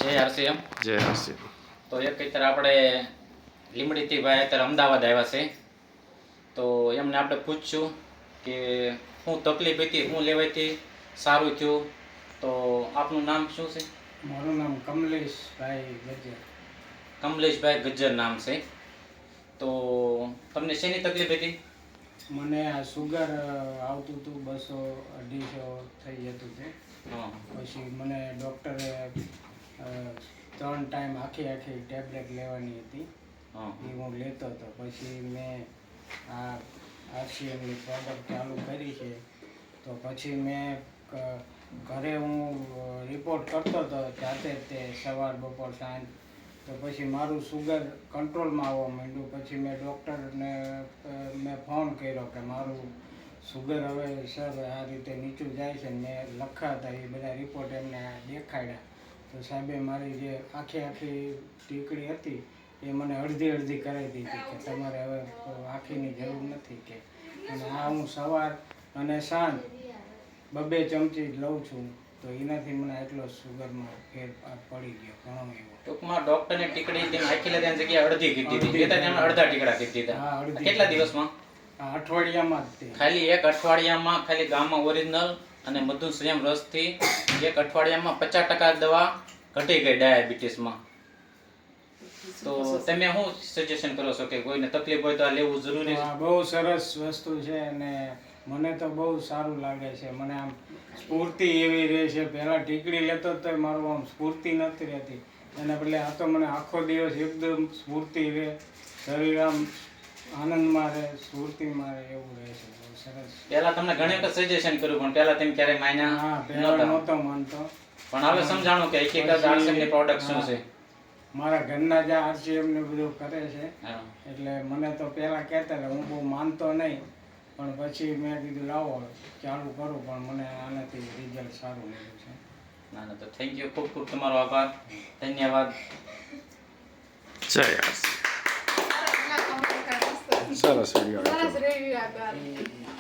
જય હરસિંહ. જય હરસિંહ. તો એક અત્યારે આપણે લીમડીથી ભાઈ અત્યારે અમદાવાદ આવ્યા છે, તો એમને આપણે પૂછશું કે શું તકલીફ હતી, શું લેવાયથી સારું થયું. તો આપનું નામ શું છે? મારું નામ કમલેશભાઈ ગજ્જર. કમલેશભાઈ ગજ્જર નામ છે. તો તમને શેની તકલીફ હતી? મને આ સુગર આવતું હતું, 200-250 થઈ જતું તે. પછી મને ડૉક્ટરે 3 ટાઈમ આખી ટેબ્લેટ લેવાની હતી, એ હું લેતો હતો. પછી મેં આ આરસીએમની પ્રોડક્ટ ચાલુ કરી છે. તો પછી મેં ઘરે હું રિપોર્ટ કરતો હતો જાતે તે સવાર બપોર સાંજ. તો પછી મારું સુગર કંટ્રોલમાં આવવા માંડ્યું. પછી મેં ડૉક્ટરને મેં ફોન કર્યો કે મારું સુગર હવે સર આ રીતે નીચું જાય છે. મેં લખ્યા હતા એ બધા રિપોર્ટ એમને દેખાડ્યા. તો સાહેબે મારી જે આખી ટીકડી હતી એ મને અડધી કરાવી દીધી કે તમારે હવે આખીની જરૂર નથી કે. અને આ હું સવાર અને સાંજ 2 ચમચી લઉં છું. તો એનાથી મને એટલો સુગરમાં ફેરફાર પડી ગયો ઘણો એવો. ટૂંકમાં ડોક્ટરની ટીકડી તેમ આખી લેવાની જગ્યાએ અડધી કીધી હતી, તેમને અડધા ટીકડા કીધી દીધા. હા, અડધી. કેટલા દિવસમાં? અઠવાડિયામાં જ તે. ખાલી એક અઠવાડિયામાં ખાલી ગામમાં ઓરિજિનલ અને મધુ સંયમ રસથી એક અઠવાડિયામાં 50% દવા ઘટી ગઈ ડાયાબિટીસમાં. તો તમે શું સજેશન કરો છો કે કોઈને તકલીફ હોય તો આ લેવું જરૂરી છે? બહુ સરસ વસ્તુ છે અને મને તો બહુ સારું લાગે છે. મને આમ સ્ફૂર્તિ એવી રહે છે. પહેલાં ટીકડી લેતો તો મારું આમ સ્ફૂર્તિ નથી રહેતી, એના બદલે આ તો મને આખો દિવસ એકદમ સ્ફૂર્તિ રહે, શરીર આમ આનંદમાં રહે, સ્ફૂર્તિમાં રહે, એવું રહે છે. બહુ સરસ. પહેલા તમને ઘણી વખત સજેશન કર્યું પણ પહેલા તમે ક્યારેય માન્યા હા, પહેલાં નહોતો માનતો. પણ હવે સમજાણું કે હકીકત આરસીએમની પ્રોડક્ટ શું છે. મારા ઘરના જે આરસીએમ ને બધું કરે છે, હા. એટલે મને તો પહેલાં કહેતા હતા, હું બહુ માનતો નહીં. પણ પછી મેં કીધું લાવો ચાલુ કરું, પણ મને આનાથી રિઝલ્ટ સારું મળ્યું છે. ના તો થેન્ક યુ, ખૂબ ખૂબ તમારો આભાર, ધન્યવાદ. જય હરસિંહ. સરસ વિડીયો.